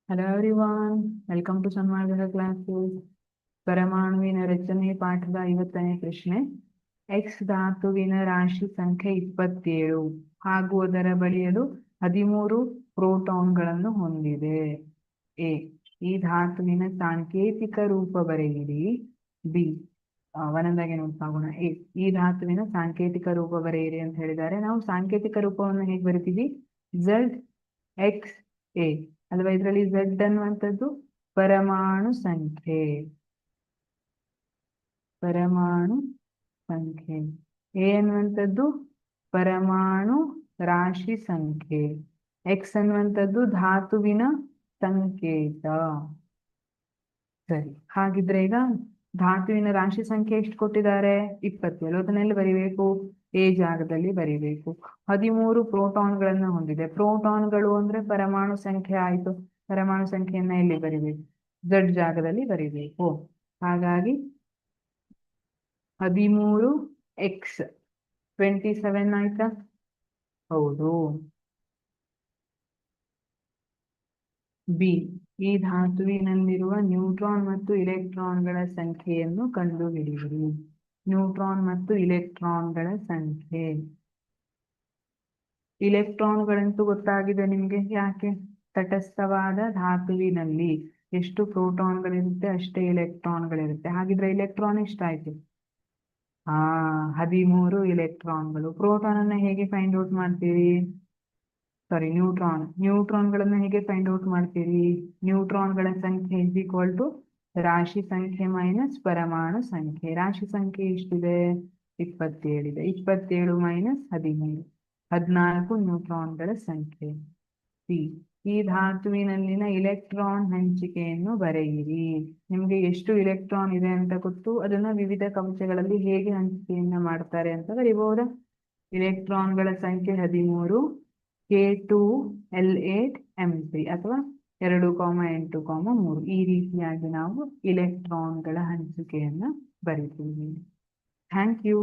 Hello everyone, welcome to Sanmargala classes. ಪರಮಾಣುವಿನ ರಚನೆ ಪಾಠದ 50ನೇ ಪ್ರಶ್ನೆ. ಎಕ್ಸ್ ಧಾತುವಿನ ರಾಶಿ ಸಂಖ್ಯೆ 27 ಹಾಗೂ ಅದರ ಬಳಿಯಲು 13 ಪ್ರೋಟಾನ್ಗಳನ್ನು ಹೊಂದಿದೆ. ಎ. ಈ ಧಾತುವಿನ ಸಾಂಕೇತಿಕ ರೂಪ ಬರೆಯಿರಿ. ಬಿ. ಒಂದೊಂದಾಗಿ ನೋಡ್ತಾಗೋಣ. ಎ. ಈ ಧಾತುವಿನ ಸಾಂಕೇತಿಕ ರೂಪ ಬರೆಯಿರಿ ಅಂತ ಹೇಳಿದ್ದಾರೆ. ನಾವು ಸಾಂಕೇತಿಕ ರೂಪವನ್ನು ಹೇಗೆ ಬರಿತೀವಿ? ಝೆಡ್ ಎಕ್ಸ್ ಎ ಅಲ್ವಾ. ಇದರಲ್ಲಿ ಝೆಡ್ ಅನ್ನುವಂಥದ್ದು ಪರಮಾಣು ಸಂಖ್ಯೆ, ಎ ಅನ್ನುವಂಥದ್ದು ಪರಮಾಣು ರಾಶಿ ಸಂಖ್ಯೆ, ಎಕ್ಸ್ ಅನ್ನುವಂಥದ್ದು ಧಾತುವಿನ ಸಂಕೇತ. ಸರಿ, ಹಾಗಿದ್ರೆ ಈಗ ಧಾತುವಿನ ರಾಶಿ ಸಂಖ್ಯೆ ಎಷ್ಟು ಕೊಟ್ಟಿದ್ದಾರೆ? 27. ಅದನ್ನೆಲ್ಲಿ ಬರಿಬೇಕು? ಎ ಜಾಗದಲ್ಲಿ ಬರಿಬೇಕು. 13 ಪ್ರೋಟಾನ್ಗಳನ್ನು ಹೊಂದಿದೆ. ಪ್ರೋಟಾನ್ಗಳು ಅಂದ್ರೆ ಪರಮಾಣು ಸಂಖ್ಯೆ ಆಯ್ತು. ಪರಮಾಣು ಸಂಖ್ಯೆಯನ್ನ ಎಲ್ಲಿ ಬರಿಬೇಕು? ಝೆಡ್ ಜಾಗದಲ್ಲಿ ಬರಿಬೇಕು. ಹಾಗಾಗಿ 13 ಎಕ್ಸ್ 27 ಆಯ್ತಾ? ಹೌದು. ಬಿ. ಈ ಧಾತುವಿನಲ್ಲಿರುವ ನ್ಯೂಟ್ರಾನ್ ಮತ್ತು ಇಲೆಕ್ಟ್ರಾನ್ಗಳ ಸಂಖ್ಯೆಯನ್ನು ಕಂಡುಹಿಡಿಯಿರಿ. ನ್ಯೂಟ್ರಾನ್ ಮತ್ತು ಇಲೆಕ್ಟ್ರಾನ್ಗಳ ಸಂಖ್ಯೆ. ಇಲೆಕ್ಟ್ರಾನ್ಗಳಂತೂ ಗೊತ್ತಾಗಿದೆ ನಿಮ್ಗೆ. ಯಾಕೆ? ತಟಸ್ಥವಾದ ಧಾತುವಿನಲ್ಲಿ ಎಷ್ಟು ಪ್ರೋಟಾನ್ಗಳಿರುತ್ತೆ ಅಷ್ಟೇ ಇಲೆಕ್ಟ್ರಾನ್ಗಳಿರುತ್ತೆ. ಹಾಗಿದ್ರೆ ಇಲೆಕ್ಟ್ರಾನ್ ಎಷ್ಟಾಯ್ತು? 13 ಇಲೆಕ್ಟ್ರಾನ್ಗಳು. ಪ್ರೋಟಾನ್ ಅನ್ನ ಹೇಗೆ ಫೈಂಡ್ ಔಟ್ ಮಾಡ್ತೀರಿ? ಸಾರಿ, ನ್ಯೂಟ್ರಾನ್ಗಳನ್ನು ಹೇಗೆ ಫೈಂಡ್ ಔಟ್ ಮಾಡ್ತೀರಿ? ನ್ಯೂಟ್ರಾನ್ಗಳ ಸಂಖ್ಯೆ ಇಸ್ ಈಕ್ವಲ್ ಟು ರಾಶಿ ಸಂಖ್ಯೆ ಮೈನಸ್ ಪರಮಾಣು ಸಂಖ್ಯೆ. ರಾಶಿ ಸಂಖ್ಯೆ ಎಷ್ಟಿದೆ? 27 ಇದೆ. 27 ಮೈನಸ್ 13, 14 ನ್ಯೂಟ್ರಾನ್ಗಳ ಸಂಖ್ಯೆ. ಸಿ. ಈ ಧಾತುವಿನಲ್ಲಿನ ಇಲೆಕ್ಟ್ರಾನ್ ಹಂಚಿಕೆಯನ್ನು ಬರೆಯಿರಿ. ನಿಮ್ಗೆ ಎಷ್ಟು ಇಲೆಕ್ಟ್ರಾನ್ ಇದೆ ಅಂತ ಗೊತ್ತು, ಅದನ್ನ ವಿವಿಧ ಕವಚಗಳಲ್ಲಿ ಹೇಗೆ ಹಂಚಿಕೆಯನ್ನ ಮಾಡ್ತಾರೆ ಅಂತ ಬರೀಬಹುದಾ? ಇಲೆಕ್ಟ್ರಾನ್ಗಳ ಸಂಖ್ಯೆ 13, K2L8M3 ಅಥವಾ 2,8,3. ಈ ರೀತಿಯಾಗಿ ನಾವು ಇಲೆಕ್ಟ್ರಾನ್ಗಳ ಹಂಚಿಕೆಯನ್ನ ಬರಿತೀವಿ. Thank you.